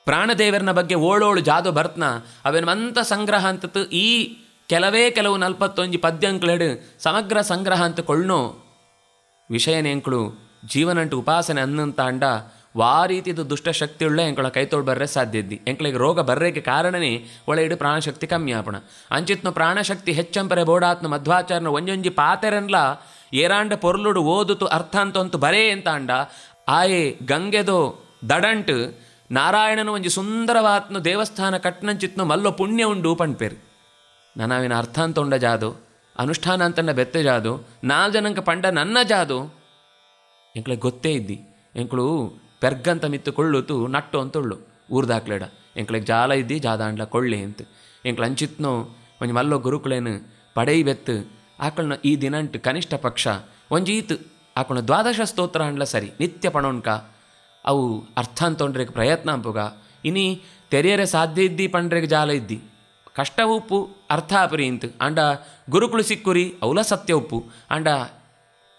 ಪ್ರಾಣದೇವರನ ಬಗ್ಗೆ ಓಳೋಳು ಜಾದು ಬರ್ತನ ಅವೇನು ಮಂತ ಸಂಗ್ರಹ ಅಂತತ್ತು ಈ ಕೆಲವು 41 ಪದ್ಯಂಕ್ಲೆಡು ಸಮಗ್ರ ಸಂಗ್ರಹ ಅಂತ ಕೊಳ್ಳೋ ವಿಷಯನೆಂಕ್ಳು ಜೀವನಂಟು ಉಪಾಸನೆ ಅನ್ನಂತ ಅಂಡ ವಾ ರೀತಿದು ದುಷ್ಟಶಕ್ತಿಯುಳ್ಳ ಎಂಕಳ ಕೈತೋಳು ಬರ್ರೆ ಸಾಧ್ಯ ಇದ್ದಿ ಎಂಕ್ಳಿಗೆ ರೋಗ ಬರ್ರೇಗೆ ಕಾರಣನೇ ಒಳೆಯಿಡು ಪ್ರಾಣಶಕ್ತಿ ಕಮ್ಮಿ ಆಪಣ ಅಂಚಿತ್ನ ಪ್ರಾಣಶಕ್ತಿ ಹೆಚ್ಚಂಪರೆ ಬೋಡಾತ್ನ ಮಧ್ವಾಚಾರ್ಯನ ಒಂಜೊಂಜಿ ಪಾತೆರನ್ಲ ಏರಾಂಡ ಪೊರ್ಲುಡು ಓದುತು ಅರ್ಥ ಅಂತಂತು ಬರೇ ಅಂತ ಅಂಡ ಆಯೆ ಗಂಗೆದೋ ದಡಂಟು ನಾರಾಯಣನು ಒಂಜಿ ಸುಂದರವಾತ್ನು ದೇವಸ್ಥಾನ ಕಟ್ನಂಚಿತ್ನು ಮಲ್ಲೊ ಪುಣ್ಯ ಉಂಡು ಪಣ್ಪೇರು ನಾನಾವಿನ ಅರ್ಥ ಅಂತೊಂಡ ಜಾದು ಅನುಷ್ಠಾನ ಅಂತಂಡ ಬೆತ್ತೆ ಜಾದು 4 ಜನಂಕ ಪಂಡ ನನ್ನ ಜಾದು ಎಂಕ್ಳಿಗೆ ಗೊತ್ತೇ ಇದ್ದಿ ಎಂಕ್ಳು ಪೆರ್ಗಂತ ಮಿತ್ತು ಕೊಳ್ಳುತು ನಟ್ಟು ಅಂತೊಳ್ಳು ಊರ್ದಾಕ್ಲೇಡ ಎಂಕ್ಳಿಗೆ ಜಾಲ ಇದ್ದಿ ಜಾದಾಂಡ್ಲ ಕೊಳ್ಳಿ ಅಂತ ಎಂಕ್ಳು ಅಂಚಿತ್ನೋ ಒಂಜಿ ಮಲ್ಲೊ ಗುರುಕುಳೇನು ಪಡೈ ಬೆತ್ತು ಆಕಳನ್ನ ಈ ದಿನಂಟು ಕನಿಷ್ಠ ಪಕ್ಷ ಒಂಜೀತು ಆಕಳನ್ನ 12 ಸ್ತೋತ್ರ ಅಂಡ್ಲ ಸರಿ ನಿತ್ಯ ಪಣೋನ್ಕ ಅವು ಅರ್ಥ ಅಂತೊಂಡ್ರೆಗೆ ಪ್ರಯತ್ನ ಅಂಪುಗ ಇನಿ ತೆರೆಯರೆ ಸಾಧ್ಯ ಇದ್ದಿ ಪಂಡ್ರೆಗೆ ಜಾಲ ಇದ್ದಿ ಕಷ್ಟ ಉಪ್ಪು ಅರ್ಥ ಅಪರಿ ಇಂತು ಅಂಡ ಗುರುಕುಳು ಸಿಕ್ಕುರಿ ಅವಲ ಸತ್ಯ ಉಪ್ಪು ಅಂಡ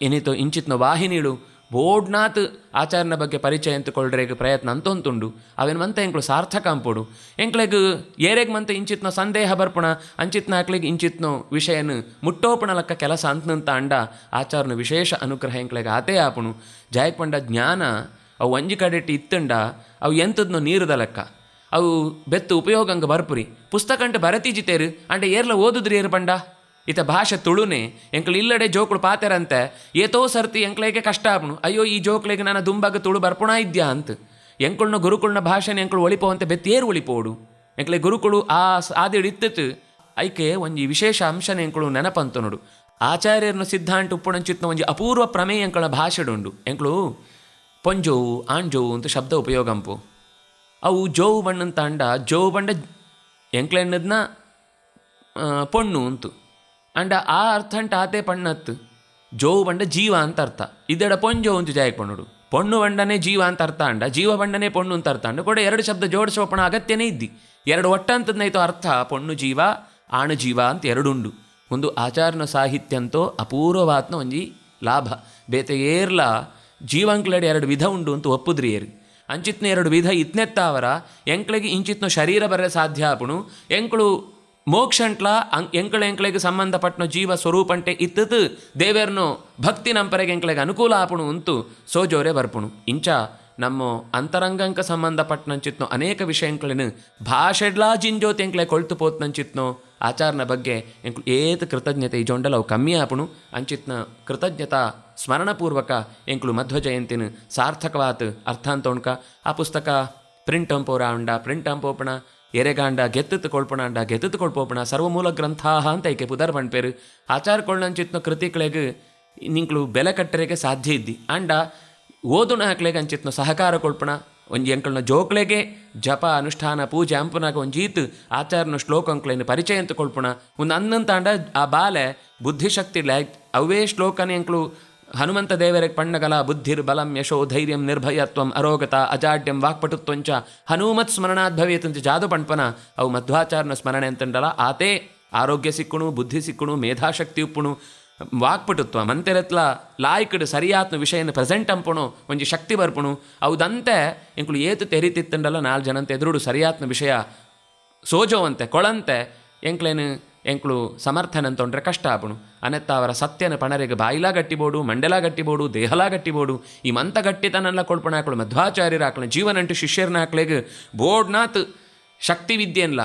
ಏನಿತೋ ಇಂಚಿತ್ನ ವಾಹಿನಿಳು ಬೋಡ್ನಾತ್ ಆಚಾರ್ಯನ ಬಗ್ಗೆ ಪರಿಚಯ ಅಂತುಕೊಳ್ಳ್ರೆಗೆ ಪ್ರಯತ್ನ ಅಂತೊಂತುಂಡು ಅವೇನು ಮಂತ ಎಂಕ್ಳು ಸಾರ್ಥಕ ಅಂಪೋಡು ಎಂಕ್ಳೆಗೆ ಏರೆಗೆ ಮಂತ ಇಂಚಿತ್ನ ಸಂದೇಹ ಬರ್ಪಣ ಅಂಚಿತ್ನ ಹಾಕ್ಲಿಗೆ ಇಂಚಿತ್ನೋ ವಿಷಯನು ಮುಟ್ಟೋಪಣ ಲಕ್ಕ ಕೆಲಸ ಅಂತಂತ ಅಂಡ ಆಚಾರ್ಯನ ವಿಶೇಷ ಅನುಗ್ರಹ ಎಂಕ್ಳೆಗೆ ಆತೇ ಆಪುಣು ಜಾಯಪಂಡ ಜ್ಞಾನ ಅವು ಒಂಜಿ ಕಡೆಟ್ಟು ಇತ್ತಂಡ ಅವು ಎಂಥದ್ನೋ ನೀರದ ಲೆಕ್ಕ ಅವು ಬೆತ್ತು ಉಪಯೋಗಂಗೆ ಬರ್ಪುರಿ ಪುಸ್ತಕಂಟು ಬರತಿಜಿತೇರು ಅಂಡ ಏರ್ಲ ಓದುದ್ರಿ ಏರು ಪಂಡ ಈತ ಭಾಷೆ ತುಳುನೆ ಎಂಕ್ಳು ಇಲ್ಲಡೆ ಜೋಕ್ಳು ಪಾತೆರಂತೆ ಏತೋ ಸರ್ತಿ ಎಂಕ್ಳಿಗೆ ಕಷ್ಟ ಆಪುಣು ಅಯ್ಯೋ ಈ ಜೋಕ್ಳಿಗೆ ನಾನು ದುಂಬಾಗ ತುಳು ಬರ್ಪುಣ ಇದ್ಯಾ ಅಂತ ಎಂಕುಳ್ನ ಗುರುಕುಳ್ನ ಭಾಷೆನ ಎಂಕ್ಳು ಒಳಿಪೋವಂತೆ ಬೆತ್ತೇರು ಒಳಿಪೋಡು ಎಂಕ್ಳೆ ಗುರುಕುಳು ಆ ಆದಿಡು ಇತ್ತಿತ್ತು ಐಕೆ ಒಂಜಿ ವಿಶೇಷ ಅಂಶನ ಎಂಕ್ಳು ನೆನಪಂತ ನೋಡು ಆಚಾರ್ಯರನ್ನು ಸಿದ್ಧಾಂತ ಉಪ್ಪುಣಂಚಿತ್ನ ಒಂಜಿ ಅಪೂರ್ವ ಪ್ರಮೇಯ ಎಂಕ್ಳ ಭಾಷೆಡುಂಡು ಎಂಕ್ಳು ಪೊಂಜೋವು ಆಂಜೋವು ಅಂತ ಶಬ್ದ ಉಪಯೋಗಂಪು ಅವು ಜೋವು ಬಣ್ಣಂತ ಅಂಡ ಜೋವು ಬಂಡ ಎಂಕ್ಲೆಣ್ಣದನ್ನ ಪೊಣ್ಣು ಅಂತು ಅಂಡ ಆ ಅರ್ಥ ಅಂಟ ಆತೆ ಪಣ್ಣತ್ತು ಜೋವು ಬಂಡ ಜೀವ ಅಂತ ಅರ್ಥ ಇದೆಡ ಪೊಂಜೋ ಅಂತ ಜಾಯಕ್ ಪಣ್ಣುಡು ಪೊಣ್ಣು ಬಂಡನೇ ಜೀವ ಅಂತ ಅರ್ಥ ಅಂಡ ಜೀವ ಬಂಡನೇ ಪೊಣ್ಣು ಅಂತ ಅರ್ಥ ಅಂಡ ಕೂಡ 2 ಶಬ್ದ ಜೋಡಿಸೋಪಣ ಅಗತ್ಯನೇ ಇದ್ದಿ 2 ಒಟ್ಟಂತದ್ನೈತೋ ಅರ್ಥ ಪೊಣ್ಣು ಜೀವ ಆಣು ಜೀವ ಅಂತ 2 ಉಂಡು ಒಂದು ಆಚಾರ್ಯನ ಸಾಹಿತ್ಯ ಅಂತೋ ಅಪೂರ್ವವಾತ್ನ ಒಂಜಿ ಲಾಭ ಬೇತೆ ಏರ್ಲ ಜೀವಂಕ್ಲೆಡ್ 2 ವಿಧ ಉಂಡು ಅಂತ ಒಪ್ಪುದ್ರಿ ಏರಿ ಅಂಚಿತ್ನ 2 ವಿಧ ಇತ್ನೆತ್ತಾವರ ಎಂಕ್ಳಿಗೆ ಇಂಚಿತ್ನ ಶರೀರ ಬರೇ ಸಾಧ್ಯ ಆಪುಣು ಎಂಕ್ಳು ಮೋಕ್ಷಂಟ್ಲ ಎಂಕ್ಳಿಗೆ ಸಂಬಂಧಪಟ್ಟನ ಜೀವ ಸ್ವರೂಪಂಟೆ ಇತ್ತದು ದೇವೇರ್ನೋ ಭಕ್ತಿ ನಂಪರೆಗೆ ಎಂಕ್ಳಿಗೆ ಅನುಕೂಲ ಆಪುಣು ಅಂತು ಸೋಜೋರೆ ಬರ್ಪುಣು ಇಂಚ ನಮ್ಮ ಅಂತರಂಗಂಕ ಸಂಬಂಧಪಟ್ಟನಂಚಿತ್ನೋ ಅನೇಕ ವಿಷಯಂಕ್ಳನ್ನು ಭಾಷೆಡ್ಲಾ ಜಿಂಜೋತಿ ಎಂಕ್ಳೆ ಕೊಳ್ತು ಪೋತ್ನಂಚಿತ್ನೋ ಆಚಾರ್ಯನ ಬಗ್ಗೆ ಎಂಕ್ಳು ಏತ್ ಕೃತಜ್ಞತೆ ಈ ಜೊಂಡಲ ಅವು ಕಮ್ಮಿ ಆಪುಣು ಅಂಚಿತ್ನ ಕೃತಜ್ಞತಾ ಸ್ಮರಣಪೂರ್ವಕ ಎಂಕ್ಳು ಮಧ್ವ ಜಯಂತಿನ ಸಾರ್ಥಕವಾತ್ ಅರ್ಥಾಂತೋಣ್ಕ ಆ ಪುಸ್ತಕ ಪ್ರಿಂಟ್ ಅಂಪೋರ ಅಂಡ ಪ್ರಿಂಟ್ ಅಂಪೋಪಣ ಎರೆಗಾಂಡ ಗೆತ್ತತ್ತು ಕೊಳ್ಪಣ ಅಂಡ ಗೆತ್ತತ್ತು ಕೊಳ್ಪೋಪಣ ಸರ್ವಮೂಲ ಗ್ರಂಥಾಹ ಅಂತ ಐಕೆ ಪುದರ್ ಬಣ್ಪೇರು ಆಚಾರ್ಯಕೊಳ್ಳಂಚಿತ್ನ ಕೃತಿಗಳಿಗೆ ನಿಂಕ್ಳು ಬೆಲೆ ಕಟ್ಟರೆಗೆ ಸಾಧ್ಯ ಇದ್ದಿ ಅಂಡ ಓದುಣ ಹಾಕ್ಲೆಗೆ ಅಂಚಿತ್ನ ಸಹಕಾರ ಕೊಳ್ಪಣ ಒಂಜಿ ಎಂಕ್ಳನ್ನ ಜೋಕ್ಲೆಗೆ ಜಪ ಅನುಷ್ಠಾನ ಪೂಜೆ ಅಂಪನಾಗ ಒಂಜೀತು ಆಚಾರ್ಯನ ಶ್ಲೋಕ ಅಂಕ್ಳೇನು ಪರಿಚಯ ಅಂತ ಕೊಳ್ಪಣ ಒಂದು ಅನ್ನಂತಾಂಡ ಆ ಬಾಲೆ ಬುದ್ಧಿಶಕ್ತಿ ಅವೇ ಶ್ಲೋಕನೇ ಎಂಕ್ಳು ಹನುಮಂತ ದೇವರಿಗೆ ಪಣ್ಣಗಲ ಬುದ್ಧಿರ್ ಬಲಂ ಯಶೋ ಧೈರ್ಯಂ ನಿರ್ಭಯತ್ವಂ ಅರೋಗತ ಅಜಾಡ್ಯಂ ವಾಕ್ಪಟುತ್ವಂಚ ಹನುಮತ್ ಸ್ಮರಣಾತ್ ಭವೇತಂಚ ಜಾದು ಪಣ್ಪನ ಅವು ಮಧ್ವಾಚಾರ್ಯನ ಸ್ಮರಣೆ ಅಂತಂಡಲ್ಲ ಆತೇ ಆರೋಗ್ಯ ಸಿಕ್ಕುಣು ಬುದ್ಧಿ ಸಿಕ್ಕುಣು ಮೇಧಾಶಕ್ತಿ ಉಪ್ಪುಣು ವಾಕ್ಪಟುತ್ವ ಮಂತೆರೆತ್ಲ ಲಾಯ್ಕಡು ಸರಿಯಾತ್ನ ವಿಷಯನ ಪ್ರೆಸೆಂಟ್ ಅಂಪುಣು ಒಂಜಿ ಶಕ್ತಿ ಬರ್ಪುಣು ಅವುದಂತೆ ಎಂಕ್ಳು ಏತು ತೆರಿತಿತ್ತಂಡಲ್ಲ 4 ಜನಂತೆ ಎದುರುಡು ಸರಿಯಾತ್ನ ವಿಷಯ ಸೋಜೋವಂತೆ ಕೊಳಂತೆ ಎಂಕ್ಳು ಸಮರ್ಥನೆ ಅಂತೊಂಡ್ರೆ ಕಷ್ಟ ಆಪುಣು ಅನೆತ್ತ ಅವರ ಸತ್ಯನ ಪಣರೆಗೆ ಬಾಯಿಲಾ ಗಟ್ಟಿಬೋಡು ಮಂಡೆಲಾ ಗಟ್ಟಿಬೋಡು ದೇಹಲಾ ಗಟ್ಟಿಬೋಡು ಈ ಮಂತ ಗಟ್ಟಿತನೆಲ್ಲ ಕೊಳ್ಪಣ ಹಾಕಳು ಮಧ್ವಾಚಾರ್ಯರ ಹಾಕಳು ಜೀವನಂಟು ಶಿಷ್ಯರನ್ನ ಹಾಕ್ಲೆಗೆ ಬೋಡ್ನಾತ್ ಶಕ್ತಿ ವಿದ್ಯೆನ್ಲ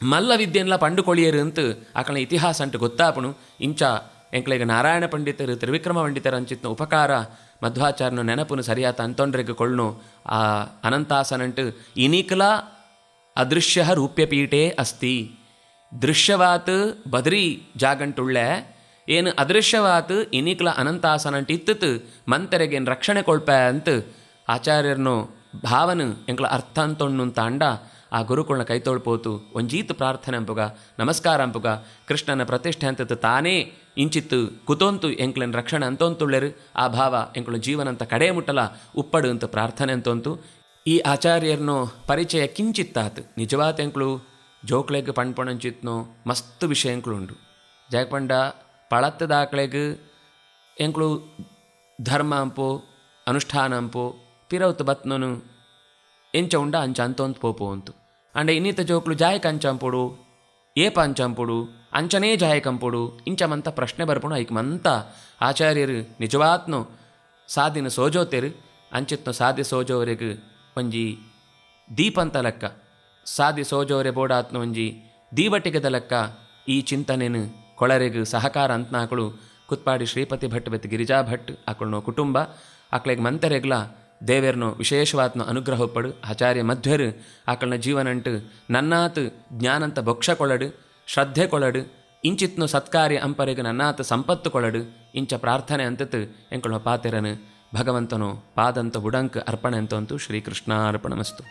ಮಲ್ಲ ವಿದ್ಯೆನ್ಲ ಪಂಡುಕೊಳಿಯರು ಅಂತ ಆಕಳ ಇತಿಹಾಸ ಅಂಟು ಗೊತ್ತಾಪುಣು ಇಂಚ ಎಂಕ್ಳಿಗೆ ನಾರಾಯಣ ಪಂಡಿತರು ತ್ರಿವಿಕ್ರಮ ಪಂಡಿತರ ಅಂಚಿತ್ನ ಉಪಕಾರ ಮಧ್ವಾಚಾರ್ಯನ ನೆನಪುನು ಸರಿಯಾತ ಅಂತೊಂಡ್ರೆಗೆ ಕೊಳ್ಳು ಆ ಅನಂತಾಸನಂಟು ಇನಿಕಲ ಅದೃಶ್ಯ ರೂಪ್ಯಪೀಠೆ ಅಸ್ತಿ ದೃಶ್ಯವಾತ್ ಬದ್ರಿ ಜಾಗಂಟುಳ್ಳೆ ಏನು ಅದೃಶ್ಯವಾತ್ ಇನಿಕ್ಲ ಅನಂತಾಸನಂಟು ಇತ್ತತ್ತು ಮಂತರೆಗೇನು ರಕ್ಷಣೆ ಕೊಳ್ಪ ಅಂತ ಆಚಾರ್ಯರನು ಭಾವನು ಎಂಕ್ಲ ಅರ್ಥ ಅಂತೊಣ್ಣು ಅಂತ ಅಂಡ ಆ ಗುರುಕುಳನ್ನ ಕೈತೊಳ್ಪೋತು ಒಂಜೀತು ಪ್ರಾರ್ಥನೆ ಅಂಪುಗ ನಮಸ್ಕಾರ ಅಂಪುಗ ಕೃಷ್ಣನ ಪ್ರತಿಷ್ಠೆ ಅಂತದ್ದು ತಾನೇ ಇಂಚಿತ್ತು ಕುತೊಂತು ಎಂಕ್ಲನ ರಕ್ಷಣೆ ಅಂತೊಂತುಳ್ಳೆರು ಆ ಭಾವ ಎಂಕ್ಳು ಜೀವನಂತ ಕಡೆ ಮುಟ್ಟಲ ಉಪ್ಪಡು ಅಂತ ಪ್ರಾರ್ಥನೆ ಅಂತೊಂತು ಈ ಆಚಾರ್ಯರನ್ನು ಪರಿಚಯ ಕಿಂಚಿತ್ತಾತು ನಿಜವಾದ ಎಂಕ್ಳು ಜೋಕ್ಲೆಗ್ ಪಣ್ಪಣಂಚಿತ್ನೋ ಮಸ್ತ್ ವಿಷಯಂಕ್ಳುಂಡು ಜಾಕ್ಪಂಡ ಪಳತ್ತ ದಾಕ್ಲೆಗ್ ಎಂಕ್ಳು ಧರ್ಮ ಅಂಪೋ ಅನುಷ್ಠಾನ ಅಂಪೋ ಪಿರವತ್ತು ಬತ್ನನು ಎಂಚ ಉಂಡ ಅಂಚ ಅಂತೊಂದು ಪೋಪು ಅಂತು ಅಂಡ ಇನ್ನಿತ ಜೋಕ್ಲು ಜಾಯಕ ಅಂಚಂಪುಡು ಏಪ ಅಂಚಂಪುಡು ಅಂಚನೇ ಜಾಯಕಂಪುಡು ಇಂಚಮಂತ ಪ್ರಶ್ನೆ ಬರ್ಪುಣು ಐಕ್ ಮಂತ ಆಚಾರ್ಯರು ನಿಜವಾತ್ನು ಸಾದಿನ ಸೋಜೋತೆರು ಅಂಚಿತ್ನು ಸಾಧಿ ಸೋಜೋರೆಗ್ ಒಂಜಿ ದೀಪಂತ ಲೆಕ್ಕ ಸಾಧಿ ಸೋಜೋರೆ ಬೋಡಾತ್ನು ಒಂಜಿ ದೀವಟಿಗದ ಲೆಕ್ಕ ಈ ಚಿಂತನೆನು ಕೊಳರೆಗ್ ಸಹಕಾರ ಅಂತನಾಕಳು ಕುತ್ಪಾಡಿ ಶ್ರೀಪತಿ ಭಟ್ ಬೆತ್ ಗಿರಿಜಾ ಭಟ್ ಆಕಳನೋ ಕುಟುಂಬ ಆಕಳಿಗೆ ಮಂತರೆಗ್ಲ ದೇವೇರ್ನೋ ವಿಶೇಷವಾತ್ನ ಅನುಗ್ರಹ ಪಡು ಆಚಾರ್ಯ ಮಧ್ವರು ಆಕಳನ ಜೀವನಂಟು ನನ್ನಾತ್ ಜ್ಞಾನಂತ ಭಕ್ಷ ಕೊಳಡು ಶ್ರದ್ಧೆ ಕೊಳಡು ಇಂಚಿತ್ನು ಸತ್ಕಾರ್ಯ ಅಂಪರೆಗೆ ನನ್ನಾತ್ ಸಂಪತ್ತು ಕೊಳಡು ಇಂಚ ಪ್ರಾರ್ಥನೆ ಅಂತತ್ ಎಂಕಳ ಪಾತೆರನು ಭಗವಂತನು ಪಾದಂತ ಬುಡಂಕ್ ಅರ್ಪಣೆ ಅಂತಂತೂ ಶ್ರೀಕೃಷ್ಣಾರ್ಪಣಮಸ್ತು.